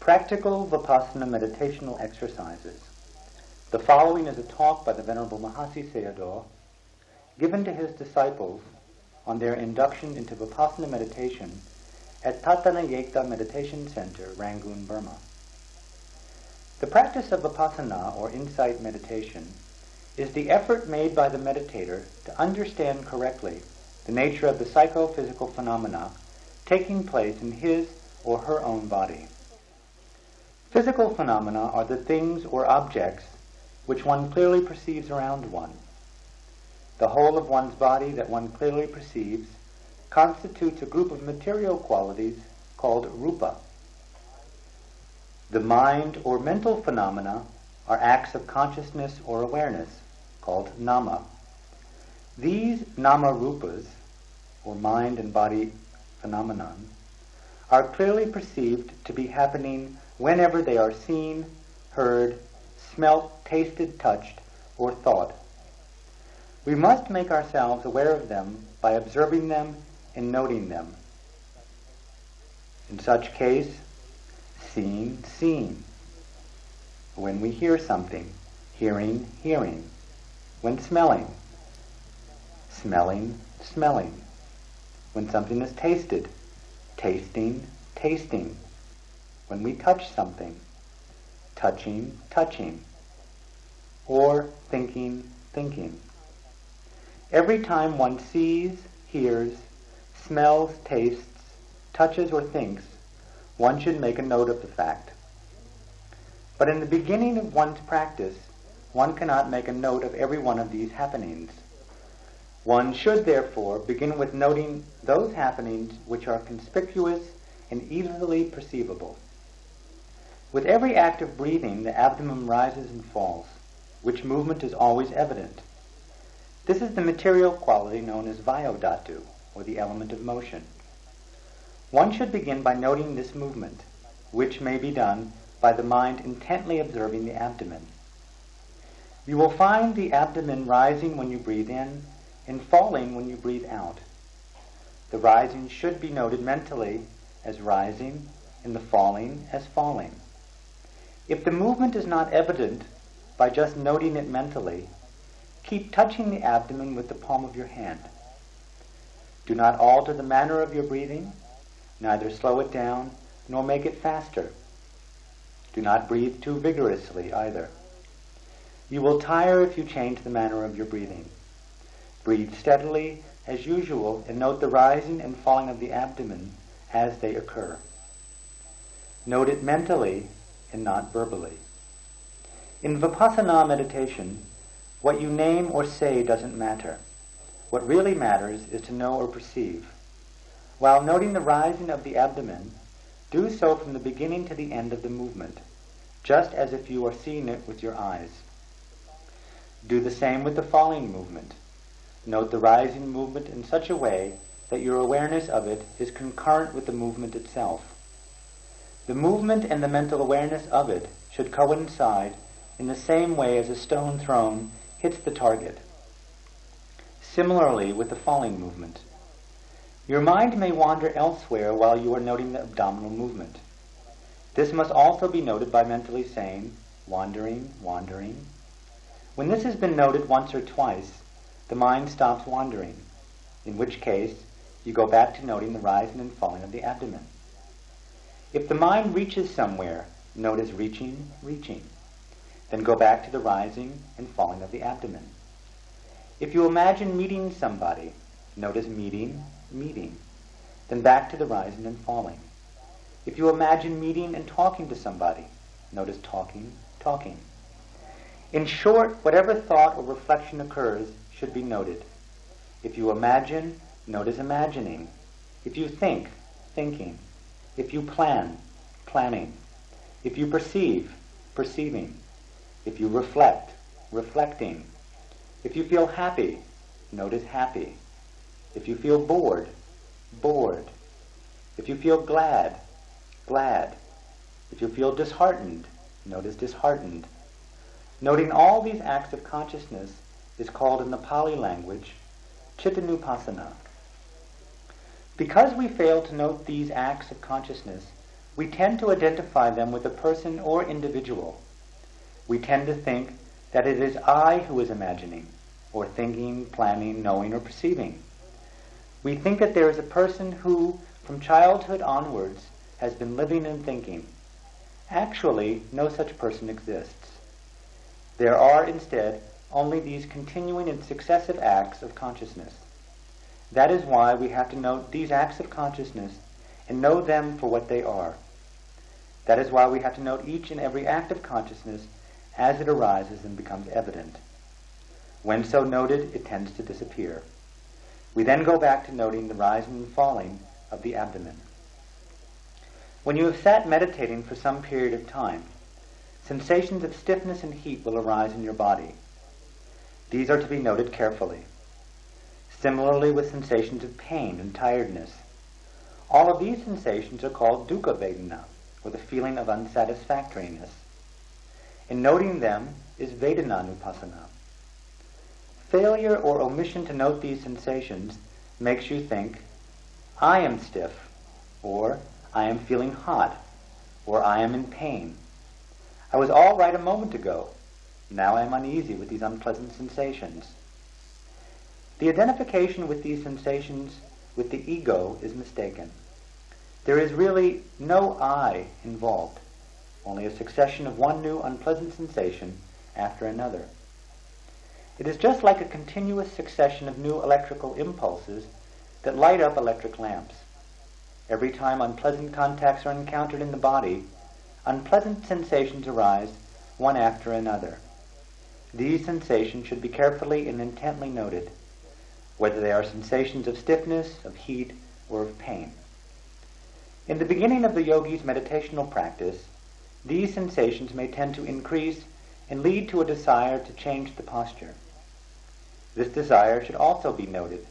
Practical Vipassana meditational exercises. The following is a talk by the Venerable Mahāsi Sayādaw given to his disciples on their induction into Vipassana meditation at Tathana Meditation Center, Rangoon, Burma. The practice of Vipassana, or insight meditation, is the effort made by the meditator to understand correctly the nature of the psychophysical phenomena taking place in his or her own body. Physical phenomena are the things or objects which one clearly perceives around one. The whole of one's body that one clearly perceives constitutes a group of material qualities called rupa. The mind or mental phenomena are acts of consciousness or awareness called nama. These nama rupas, or mind and body phenomenon, are clearly perceived to be happening whenever they are seen, heard, smelt, tasted, touched, or thought. We must make ourselves aware of them by observing them and noting them. In such case, seeing, seeing. When we hear something, hearing, hearing. When smelling, smelling, smelling. When something is tasted, tasting, tasting. When we touch something, touching, touching. Or thinking, thinking. Every time one sees, hears, smells, tastes, touches, or thinks, one should make a note of the fact. But in the beginning of one's practice, one cannot make a note of every one of these happenings. One should, therefore, begin with noting those happenings which are conspicuous and easily perceivable. With every act of breathing, the abdomen rises and falls, which movement is always evident. This is the material quality known as vayodhatu, or the element of motion. One should begin by noting this movement, which may be done by the mind intently observing the abdomen. You will find the abdomen rising when you breathe in and falling when you breathe out. The rising should be noted mentally as rising and the falling as falling. If the movement is not evident by just noting it mentally, keep touching the abdomen with the palm of your hand. Do not alter the manner of your breathing, neither slow it down nor make it faster. Do not breathe too vigorously either. You will tire if you change the manner of your breathing. Breathe steadily as usual and note the rising and falling of the abdomen as they occur. Note it mentally and not verbally. In Vipassana meditation, what you name or say doesn't matter. What really matters is to know or perceive. While noting the rising of the abdomen, do so from the beginning to the end of the movement, just as if you are seeing it with your eyes. Do the same with the falling movement. Note the rising movement in such a way that your awareness of it is concurrent with the movement itself. The movement and the mental awareness of it should coincide in the same way as a stone thrown hits the target. Similarly with the falling movement. Your mind may wander elsewhere while you are noting the abdominal movement. This must also be noted by mentally saying, wandering, wandering. When this has been noted once or twice, the mind stops wandering, in which case you go back to noting the rising and falling of the abdomen. If the mind reaches somewhere, notice reaching, reaching. Then go back to the rising and falling of the abdomen. If you imagine meeting somebody, notice meeting, meeting. Then back to the rising and falling. If you imagine meeting and talking to somebody, notice talking, talking. In short, whatever thought or reflection occurs should be noted. If you imagine, notice imagining. If you think, thinking. If you plan, planning. If you perceive, perceiving. If you reflect, reflecting. If you feel happy, notice happy. If you feel bored, bored. If you feel glad, glad. If you feel disheartened, notice disheartened. Noting all these acts of consciousness is called in the Pali language Chittanupassana. Because we fail to note these acts of consciousness, we tend to identify them with a person or individual. We tend to think that it is I who is imagining, or thinking, planning, knowing, or perceiving. We think that there is a person who, from childhood onwards, has been living and thinking. Actually, no such person exists. There are, instead, only these continuing and successive acts of consciousness. That is why we have to note these acts of consciousness and know them for what they are. That is why we have to note each and every act of consciousness as it arises and becomes evident. When so noted, it tends to disappear. We then go back to noting the rising and falling of the abdomen. When you have sat meditating for some period of time, sensations of stiffness and heat will arise in your body. These are to be noted carefully. Similarly with sensations of pain and tiredness. All of these sensations are called dukkha vedana, or the feeling of unsatisfactoriness. In noting them is vedananupassana. Failure or omission to note these sensations makes you think, I am stiff, or I am feeling hot, or I am in pain. I was all right a moment ago. Now I am uneasy with these unpleasant sensations. The identification with these sensations with the ego is mistaken. There is really no I involved, only a succession of one new unpleasant sensation after another. It is just like a continuous succession of new electrical impulses that light up electric lamps. Every time unpleasant contacts are encountered in the body, unpleasant sensations arise one after another. These sensations should be carefully and intently noted, whether they are sensations of stiffness, of heat, or of pain. In the beginning of the yogi's meditational practice, these sensations may tend to increase and lead to a desire to change the posture. This desire should also be noted,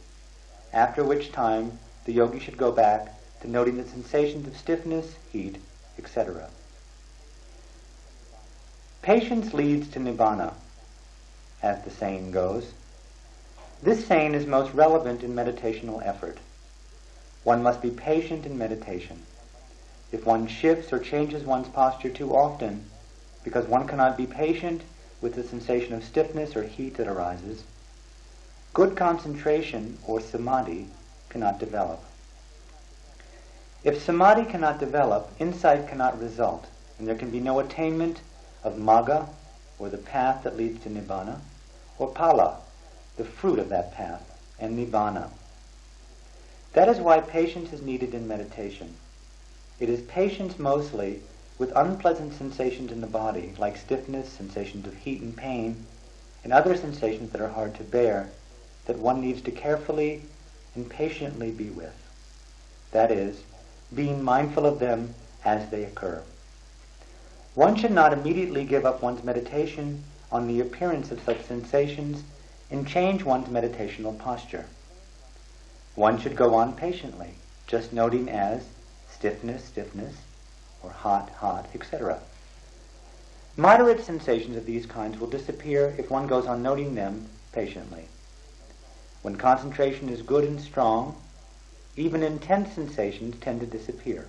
after which time the yogi should go back to noting the sensations of stiffness, heat, etc. Patience leads to nibbana, as the saying goes. This saying is most relevant in meditational effort. One must be patient in meditation. If one shifts or changes one's posture too often, because one cannot be patient with the sensation of stiffness or heat that arises, good concentration, or samadhi, cannot develop. If samadhi cannot develop, insight cannot result, and there can be no attainment of magga, or the path that leads to nibbana, or phala, the fruit of that path, and nibbana. That is why patience is needed in meditation. It is patience mostly with unpleasant sensations in the body, like stiffness, sensations of heat and pain, and other sensations that are hard to bear, that one needs to carefully and patiently be with. That is, being mindful of them as they occur. One should not immediately give up one's meditation on the appearance of such sensations and change one's meditational posture. One should go on patiently, just noting as stiffness, stiffness, or hot, hot, etc. Moderate sensations of these kinds will disappear if one goes on noting them patiently. When concentration is good and strong, even intense sensations tend to disappear.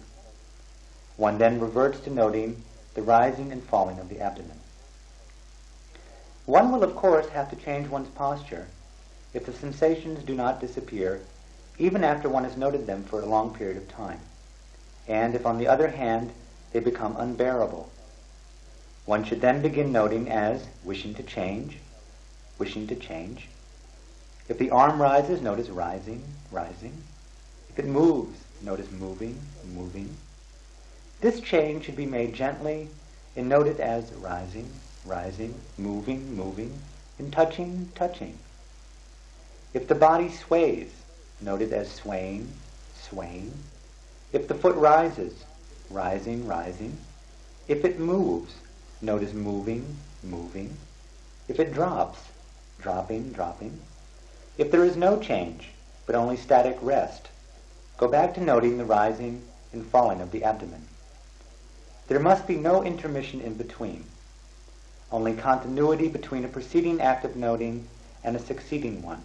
One then reverts to noting the rising and falling of the abdomen. One will, of course, have to change one's posture if the sensations do not disappear, even after one has noted them for a long period of time, and if, on the other hand, they become unbearable. One should then begin noting as wishing to change, wishing to change. If the arm rises, notice rising, rising. If it moves, notice moving, moving. This change should be made gently and noted as rising, rising, moving, moving, and touching, touching. If the body sways, note it as swaying, swaying. If the foot rises, rising, rising. If it moves, note as moving, moving. If it drops, dropping, dropping. If there is no change, but only static rest, go back to noting the rising and falling of the abdomen. There must be no intermission in between, only continuity between a preceding act of noting and a succeeding one,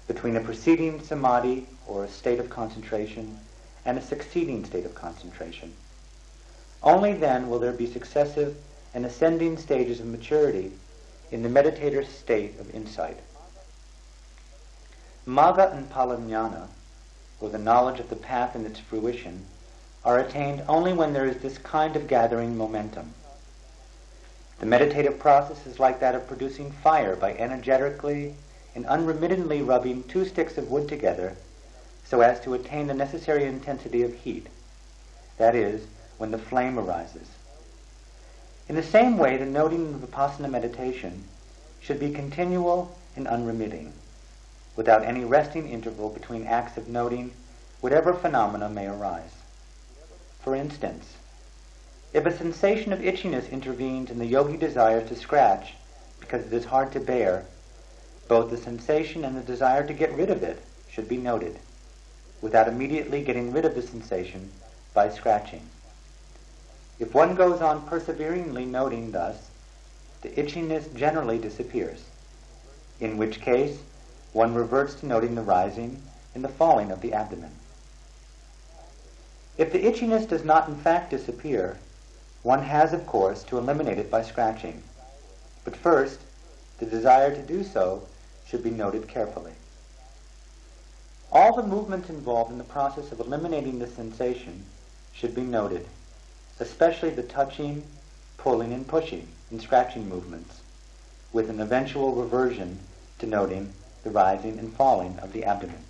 between a preceding samadhi or a state of concentration and a succeeding state of concentration. Only then will there be successive and ascending stages of maturity in the meditator's state of insight. Magga and Palamjnana, or the knowledge of the path and its fruition, are attained only when there is this kind of gathering momentum. The meditative process is like that of producing fire by energetically and unremittently rubbing two sticks of wood together so as to attain the necessary intensity of heat, that is, when the flame arises. In the same way, the noting of Vipassana meditation should be continual and unremitting, without any resting interval between acts of noting whatever phenomena may arise. For instance, if a sensation of itchiness intervenes and the yogi desires to scratch because it is hard to bear, both the sensation and the desire to get rid of it should be noted, without immediately getting rid of the sensation by scratching. If one goes on perseveringly noting thus, the itchiness generally disappears, in which case one reverts to noting the rising and the falling of the abdomen. If the itchiness does not in fact disappear, one has, of course, to eliminate it by scratching. But first, the desire to do so should be noted carefully. All the movements involved in the process of eliminating the sensation should be noted, especially the touching, pulling, and pushing and scratching movements, with an eventual reversion to noting the rising and falling of the abdomen.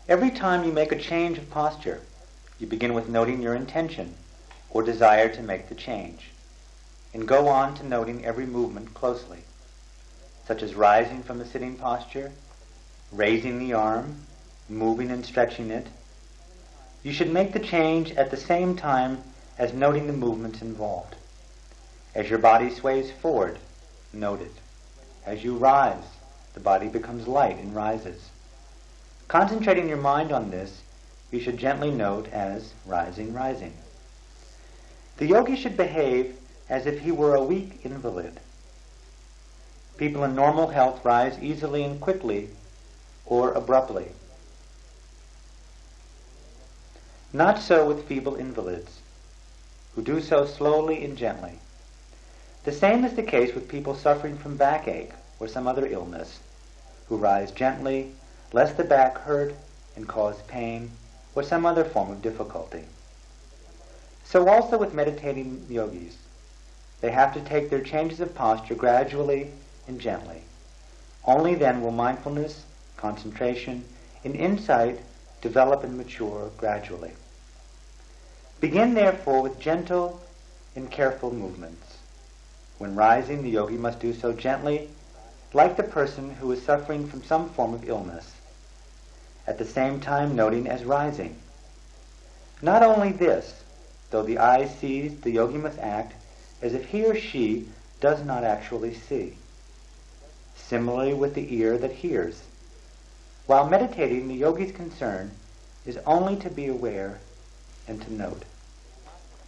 Every time you make a change of posture, you begin with noting your intention or desire to make the change, and go on to noting every movement closely, such as rising from the sitting posture, raising the arm, moving and stretching it. You should make the change at the same time as noting the movements involved. As your body sways forward, note it. As you rise, the body becomes light and rises. Concentrating your mind on this, you should gently note as rising, rising. The yogi should behave as if he were a weak invalid. People in normal health rise easily and quickly or abruptly. Not so with feeble invalids, who do so slowly and gently. The same is the case with people suffering from backache or some other illness, who rise gently, lest the back hurt and cause pain or some other form of difficulty. So also with meditating yogis, they have to take their changes of posture gradually and gently. Only then will mindfulness, concentration, and insight develop and mature gradually. Begin therefore with gentle and careful movements. When rising, the yogi must do so gently, like the person who is suffering from some form of illness, at the same time noting as rising. Not only this, though the eye sees, the yogi must act as if he or she does not actually see. Similarly with the ear that hears. While meditating, the yogi's concern is only to be aware and to note.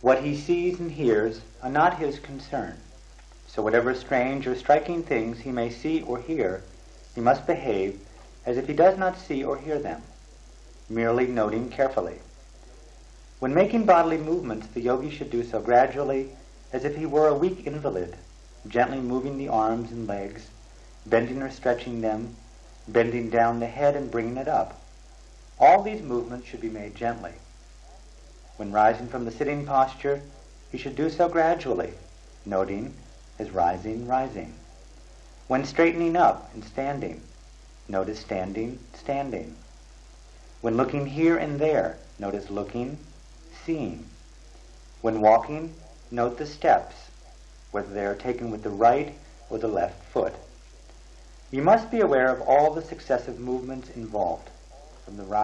What he sees and hears are not his concern. So whatever strange or striking things he may see or hear, he must behave as if he does not see or hear them, merely noting carefully. When making bodily movements, the yogi should do so gradually, as if he were a weak invalid, gently moving the arms and legs, bending or stretching them, bending down the head and bringing it up. All these movements should be made gently. When rising from the sitting posture, he should do so gradually, noting as rising, rising. When straightening up and standing, notice standing, standing. When looking here and there, notice looking, seeing. When walking, note the steps, whether they are taken with the right or the left foot. You must be aware of all the successive movements involved,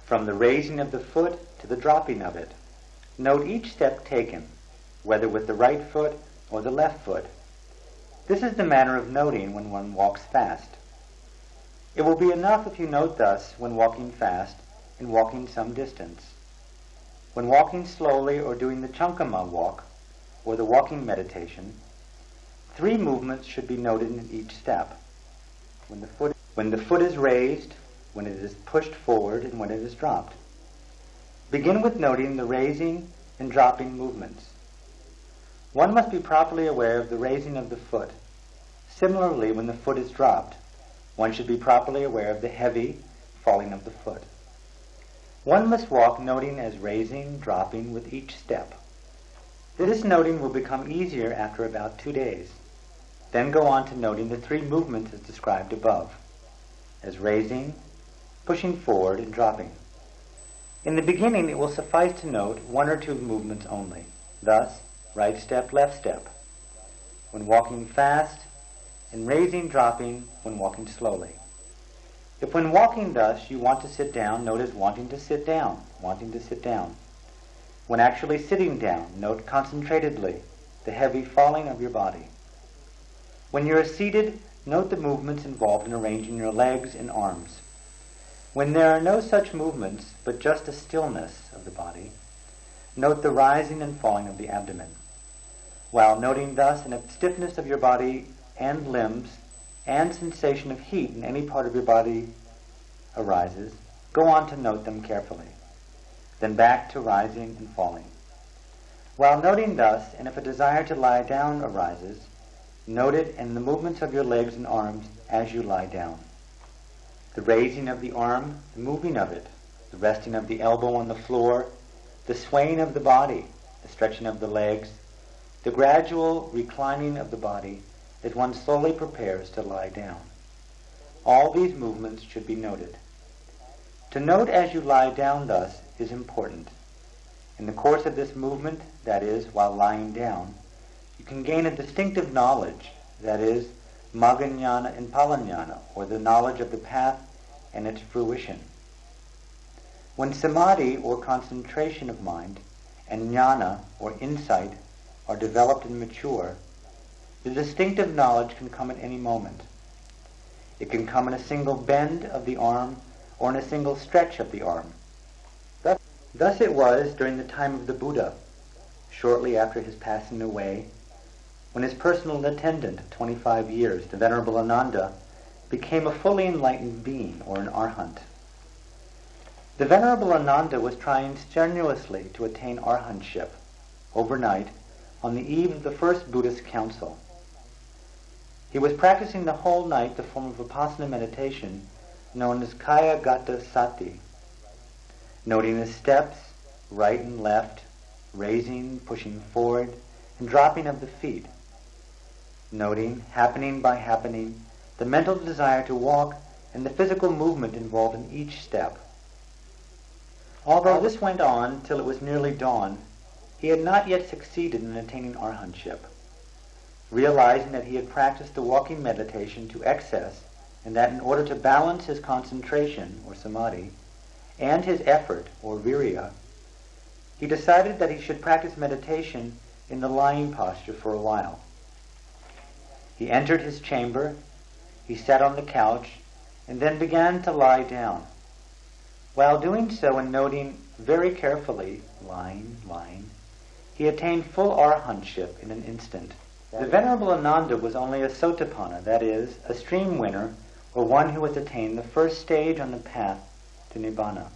from the raising of the foot to the dropping of it. Note each step taken, whether with the right foot or the left foot. This is the manner of noting when one walks fast. It will be enough if you note thus when walking fast and walking some distance. When walking slowly or doing the Chankama walk, or the walking meditation, 3 movements should be noted in each step. When the foot is raised, when it is pushed forward, and when it is dropped. Begin with noting the raising and dropping movements. One must be properly aware of the raising of the foot. Similarly, when the foot is dropped, one should be properly aware of the heavy falling of the foot. One must walk noting as raising, dropping with each step. This noting will become easier after about 2 days. Then go on to noting the 3 movements as described above, as raising, pushing forward, and dropping. In the beginning, it will suffice to note 1 or 2 movements only. Thus, right step, left step, when walking fast, and raising, dropping, when walking slowly. If when walking thus you want to sit down, note as wanting to sit down, wanting to sit down. When actually sitting down, note concentratedly the heavy falling of your body. When you are seated, note the movements involved in arranging your legs and arms. When there are no such movements, but just a stillness of the body, note the rising and falling of the abdomen. While noting thus a stiffness of your body and limbs and sensation of heat in any part of your body arises, go on to note them carefully. Then back to rising and falling. While noting thus, and if a desire to lie down arises, note it in the movements of your legs and arms as you lie down. The raising of the arm, the moving of it, the resting of the elbow on the floor, the swaying of the body, the stretching of the legs, the gradual reclining of the body as one slowly prepares to lie down. All these movements should be noted. To note as you lie down thus is important. In the course of this movement, that is, while lying down, you can gain a distinctive knowledge, that is, magga-jnana and pala-jnana, or the knowledge of the path and its fruition. When samadhi, or concentration of mind, and jnana, or insight, are developed and mature, the distinctive knowledge can come at any moment. It can come in a single bend of the arm or in a single stretch of the arm. Thus it was during the time of the Buddha, shortly after his passing away, when his personal attendant of 25 years, the Venerable Ananda, became a fully enlightened being, or an arhat. The Venerable Ananda was trying strenuously to attain arhatship overnight on the eve of the first Buddhist council. He was practicing the whole night the form of Vipassana meditation known as Kaya Gata Sati, noting his steps, right and left, raising, pushing forward, and dropping of the feet, noting, happening by happening, the mental desire to walk and the physical movement involved in each step. Although this went on till it was nearly dawn, he had not yet succeeded in attaining arhatship. Realizing that he had practiced the walking meditation to excess, and that in order to balance his concentration, or samadhi, and his effort, or virya, he decided that he should practice meditation in the lying posture for a while. He entered his chamber, he sat on the couch, and then began to lie down. While doing so and noting very carefully, lying, he attained full arhatship in an instant. The Venerable Ananda was only a Satipaṭṭhāna, that is, a stream winner, or one who has attained the first stage on the path to Nibbana,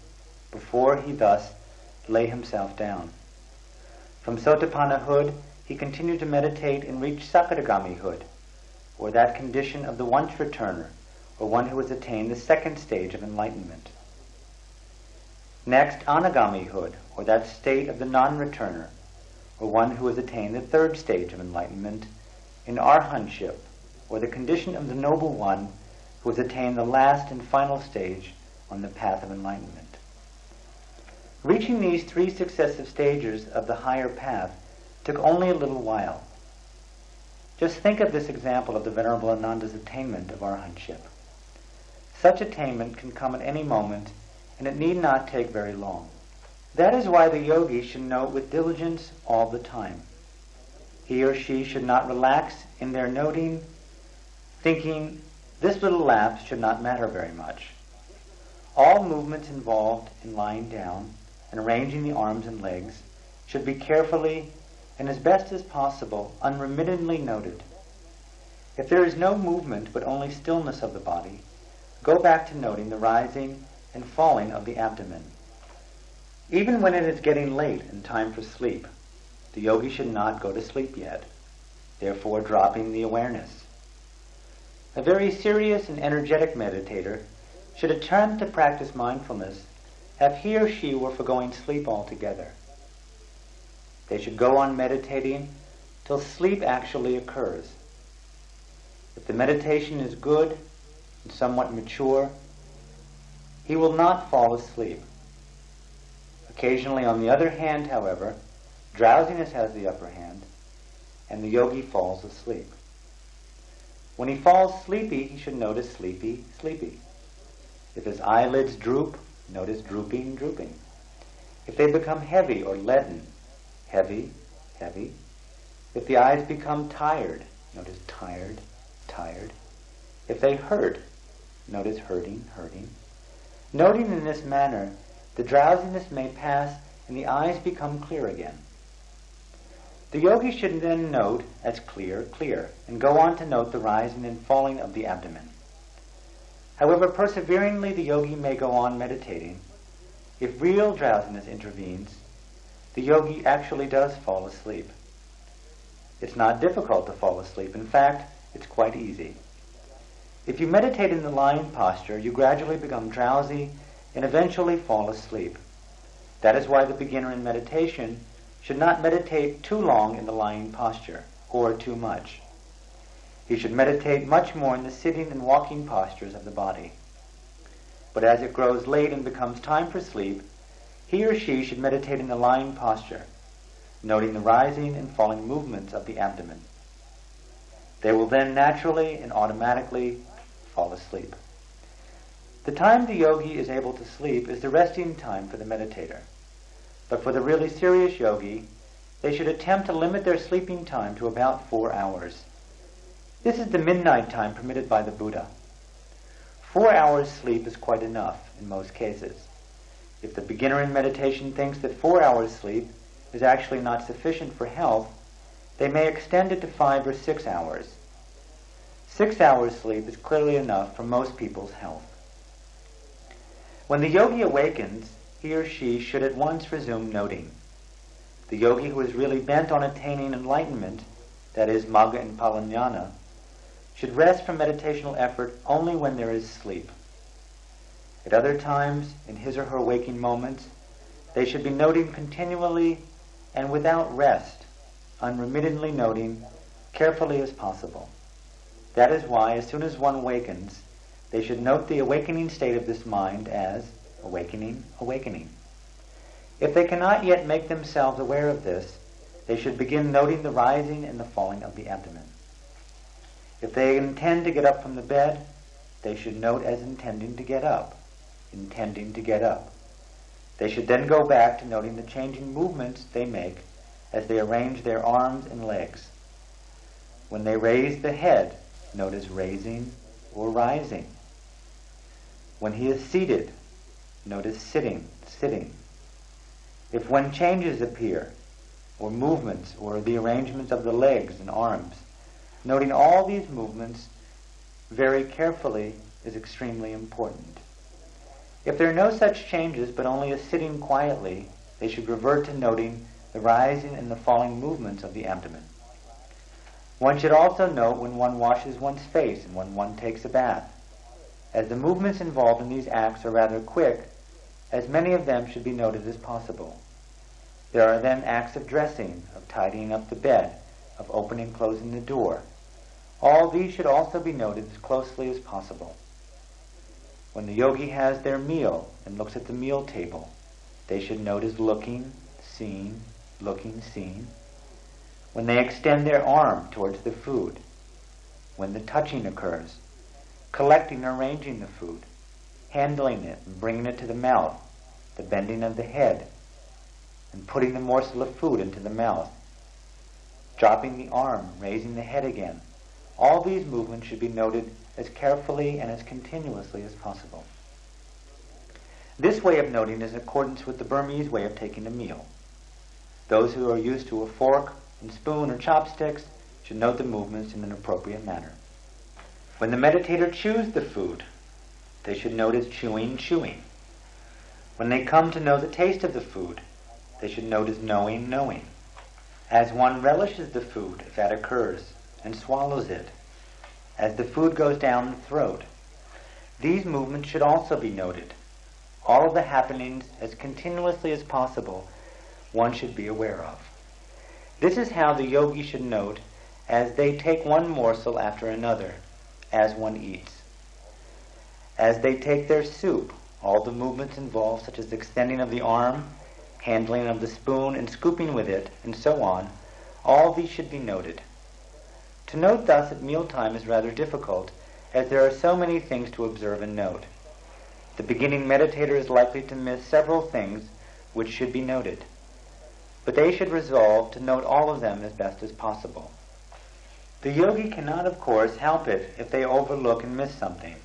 before he thus lay himself down. From Satipaṭṭhānahood, he continued to meditate and reach Sakadagamihood, or that condition of the once-returner, or one who has attained the second stage of enlightenment. Next, Anagamihood, or that state of the non-returner, or one who has attained the third stage of enlightenment, in arhatship, or the condition of the noble one who has attained the last and final stage on the path of enlightenment. Reaching these 3 successive stages of the higher path took only a little while. Just think of this example of the Venerable Ananda's attainment of arhatship. Such attainment can come at any moment, and it need not take very long. That is why the yogi should note with diligence all the time. He or she should not relax in their noting, thinking, this little lapse should not matter very much. All movements involved in lying down and arranging the arms and legs should be carefully and as best as possible unremittedly noted. If there is no movement but only stillness of the body, go back to noting the rising and falling of the abdomen. Even when it is getting late and time for sleep, the yogi should not go to sleep yet, therefore dropping the awareness. A very serious and energetic meditator should attempt to practice mindfulness if he or she were foregoing sleep altogether. They should go on meditating till sleep actually occurs. If the meditation is good and somewhat mature, he will not fall asleep. Occasionally, on the other hand, however, drowsiness has the upper hand, and the yogi falls asleep. When he falls sleepy, he should notice sleepy, sleepy. If his eyelids droop, notice drooping, drooping. If they become heavy or leaden, heavy, heavy. If the eyes become tired, notice tired, tired. If they hurt, notice hurting, hurting. Noting in this manner, the drowsiness may pass and the eyes become clear again. The yogi should then note as clear, clear, and go on to note the rising and falling of the abdomen. However perseveringly the yogi may go on meditating, if real drowsiness intervenes, the yogi actually does fall asleep. It's not difficult to fall asleep. In fact, it's quite easy. If you meditate in the lying posture, you gradually become drowsy and eventually fall asleep. That is why the beginner in meditation should not meditate too long in the lying posture, or too much. He should meditate much more in the sitting and walking postures of the body. But as it grows late and becomes time for sleep, he or she should meditate in the lying posture, noting the rising and falling movements of the abdomen. They will then naturally and automatically fall asleep. The time the yogi is able to sleep is the resting time for the meditator. But for the really serious yogi, they should attempt to limit their sleeping time to about 4 hours. This is the midnight time permitted by the Buddha. 4 hours sleep is quite enough in most cases. If the beginner in meditation thinks that 4 hours sleep is actually not sufficient for health, they may extend it to 5 or 6 hours. 6 hours sleep is clearly enough for most people's health. When the yogi awakens, he or she should at once resume noting. The yogi who is really bent on attaining enlightenment, that is, Magga and Palanjana, should rest from meditational effort only when there is sleep. At other times, in his or her waking moments, they should be noting continually and without rest, unremittedly noting, carefully as possible. That is why, as soon as one awakens, they should note the awakening state of this mind as awakening, awakening. If they cannot yet make themselves aware of this, they should begin noting the rising and the falling of the abdomen. If they intend to get up from the bed, they should note as intending to get up, intending to get up. They should then go back to noting the changing movements they make as they arrange their arms and legs. When they raise the head, note as raising or rising. When he is seated, note as sitting, sitting. If when changes appear, or movements, or the arrangements of the legs and arms, noting all these movements very carefully is extremely important. If there are no such changes, but only a sitting quietly, they should revert to noting the rising and the falling movements of the abdomen. One should also note when one washes one's face and when one takes a bath. As the movements involved in these acts are rather quick, as many of them should be noted as possible. There are then acts of dressing, of tidying up the bed, of opening and closing the door. All these should also be noted as closely as possible. When the yogi has their meal and looks at the meal table, they should note as looking, seeing, looking, seeing. When they extend their arm towards the food, when the touching occurs, collecting and arranging the food, handling it and bringing it to the mouth, the bending of the head, and putting the morsel of food into the mouth, dropping the arm, raising the head again. All these movements should be noted as carefully and as continuously as possible. This way of noting is in accordance with the Burmese way of taking a meal. Those who are used to a fork and spoon or chopsticks should note the movements in an appropriate manner. When the meditator chews the food, they should note as chewing, chewing. When they come to know the taste of the food, they should note as knowing, knowing. As one relishes the food, if that occurs, and swallows it, as the food goes down the throat, these movements should also be noted. All of the happenings, as continuously as possible, one should be aware of. This is how the yogi should note as they take one morsel after another, as one eats. As they take their soup, all the movements involved, such as extending of the arm, handling of the spoon, and scooping with it, and so on, all these should be noted. To note thus at mealtime is rather difficult, as there are so many things to observe and note. The beginning meditator is likely to miss several things which should be noted, but they should resolve to note all of them as best as possible. The yogi cannot, of course, help it if they overlook and miss something,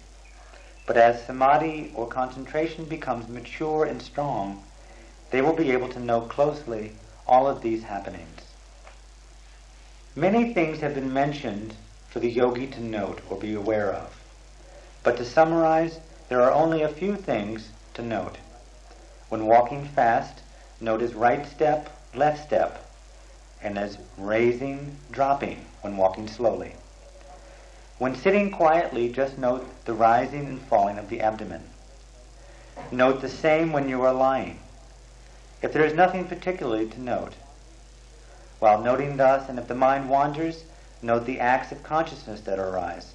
but as samadhi or concentration becomes mature and strong, they will be able to note closely all of these happenings. Many things have been mentioned for the yogi to note or be aware of, but to summarize, there are only a few things to note. When walking fast, note as right step, left step, and as raising, dropping when walking slowly. When sitting quietly, just note the rising and falling of the abdomen. Note the same when you are lying, if there is nothing particularly to note. While noting thus, and if the mind wanders, note the acts of consciousness that arise,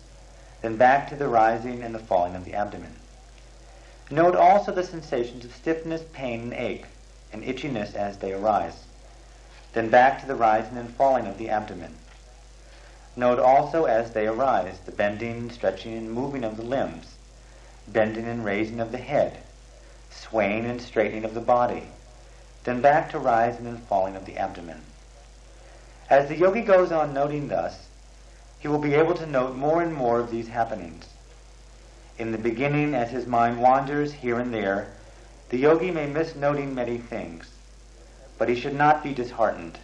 then back to the rising and the falling of the abdomen. Note also the sensations of stiffness, pain, and ache, and itchiness as they arise, then back to the rising and falling of the abdomen. Note also as they arise the bending, stretching, and moving of the limbs, bending and raising of the head, swaying and straightening of the body, then back to rising and falling of the abdomen. As the yogi goes on noting thus, he will be able to note more and more of these happenings. In the beginning, as his mind wanders here and there, the yogi may miss noting many things, but he should not be disheartened.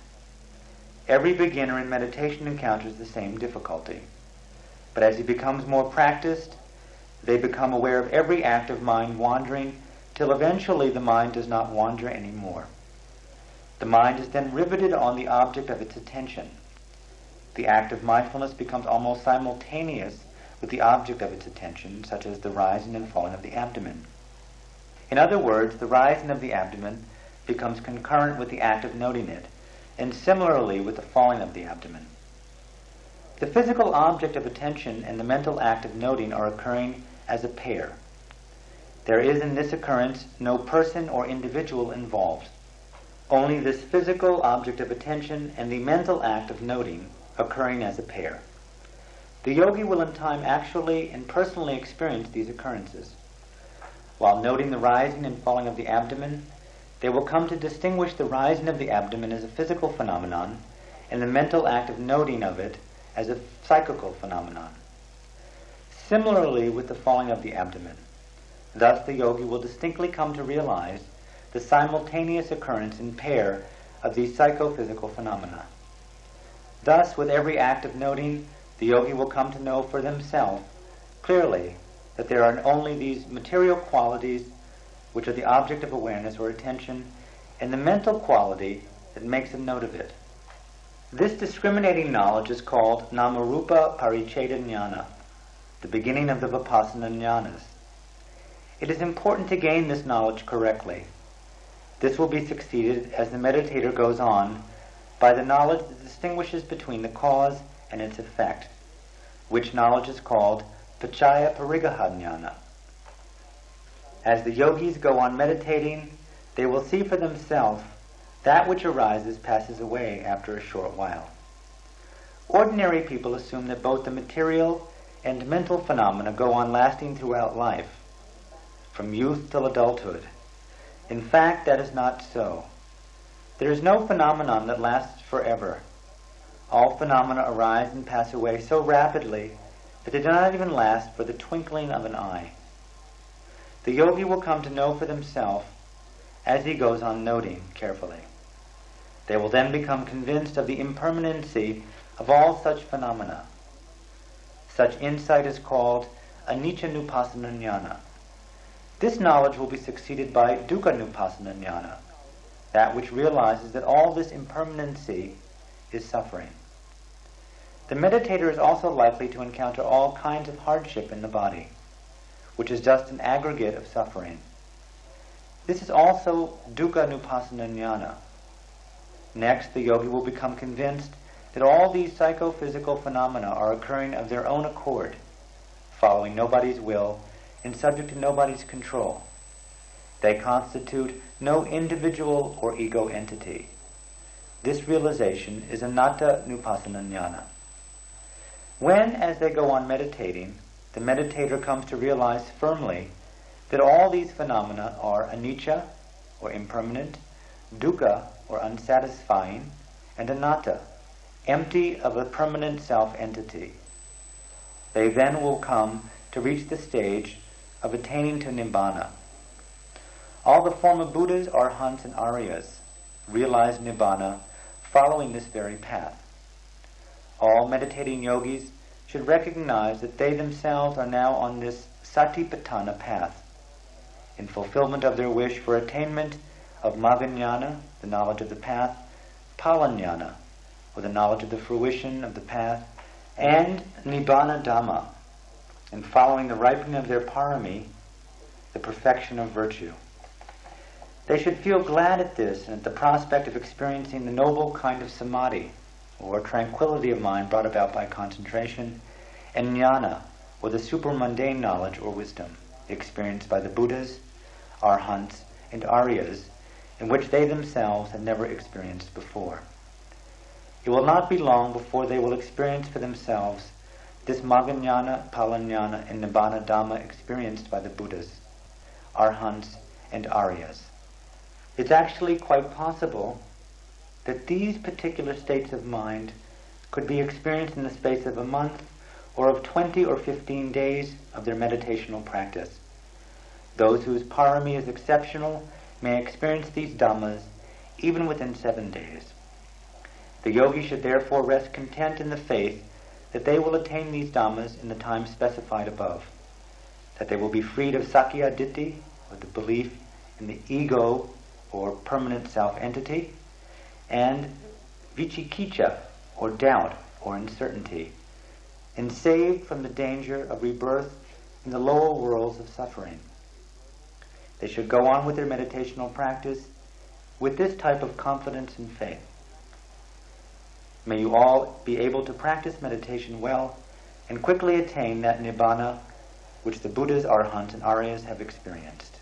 Every beginner in meditation encounters the same difficulty, but as he becomes more practiced, they become aware of every act of mind wandering till eventually the mind does not wander anymore. The mind is then riveted on the object of its attention. The act of mindfulness becomes almost simultaneous with the object of its attention, such as the rising and falling of the abdomen. In other words, the rising of the abdomen becomes concurrent with the act of noting it, and similarly with the falling of the abdomen. The physical object of attention and the mental act of noting are occurring as a pair. There is in this occurrence no person or individual involved. Only this physical object of attention and the mental act of noting occurring as a pair. The yogi will in time actually and personally experience these occurrences. While noting the rising and falling of the abdomen, they will come to distinguish the rising of the abdomen as a physical phenomenon and the mental act of noting of it as a psychical phenomenon. Similarly with the falling of the abdomen. Thus the yogi will distinctly come to realize the simultaneous occurrence in pair of these psychophysical phenomena. Thus, with every act of noting, the yogi will come to know for themselves clearly that there are only these material qualities which are the object of awareness or attention, and the mental quality that makes a note of it. This discriminating knowledge is called Namarupa Paricheda Jnana, the beginning of the Vipassana jnanas. It is important to gain this knowledge correctly. This will be succeeded as the meditator goes on by the knowledge that distinguishes between the cause and its effect, which knowledge is called Paccaya Parigaha Jnana. As the yogis go on meditating, they will see for themselves that which arises passes away after a short while. Ordinary people assume that both the material and mental phenomena go on lasting throughout life, from youth till adulthood. In fact, that is not so. There is no phenomenon that lasts forever. All phenomena arise and pass away so rapidly that they do not even last for the twinkling of an eye. The yogi will come to know for themselves as he goes on noting carefully. They will then become convinced of the impermanency of all such phenomena. Such insight is called anicca nupassana jnana. This knowledge will be succeeded by dukkha nupassana jnana, that which realizes that all this impermanency is suffering. The meditator is also likely to encounter all kinds of hardship in the body, which is just an aggregate of suffering. This is also dukkha nupassana jnana. Next, the yogi will become convinced that all these psychophysical phenomena are occurring of their own accord, following nobody's will and subject to nobody's control. They constitute no individual or ego entity. This realization is anatta nupassana jnana. When, as they go on meditating, the meditator comes to realize firmly that all these phenomena are anicca, or impermanent, dukkha, or unsatisfying, and anatta, empty of a permanent self-entity, they then will come to reach the stage of attaining to nibbana. All the former Buddhas, Arhants, and Aryas realize nibbana following this very path. All meditating yogis should recognize that they themselves are now on this Satipaṭṭhāna path, in fulfillment of their wish for attainment of Magga-jnana, the knowledge of the path, Phala-jnana, or the knowledge of the fruition of the path, and Nibbana Dhamma, and following the ripening of their parami, the perfection of virtue. They should feel glad at this and at the prospect of experiencing the noble kind of samadhi, or tranquility of mind brought about by concentration, and jnana, or the supermundane knowledge or wisdom experienced by the Buddhas, Arhants, and Aryas, in which they themselves had never experienced before. It will not be long before they will experience for themselves this Magga-jnana, Phala-jnana, and Nibbana Dhamma experienced by the Buddhas, Arhants, and Aryas. It's actually quite possible that these particular states of mind could be experienced in the space of a month or of 20 or 15 days of their meditational practice. Those whose parami is exceptional may experience these dhammas even within 7 days. The yogi should therefore rest content in the faith that they will attain these dhammas in the time specified above, that they will be freed of sakya ditthi, or the belief in the ego or permanent self-entity, and vicikicca, or doubt or uncertainty, and saved from the danger of rebirth in the lower worlds of suffering. They should go on with their meditational practice with this type of confidence and faith. May you all be able to practice meditation well and quickly attain that nibbana which the Buddhas, Arhants, and Aryas have experienced.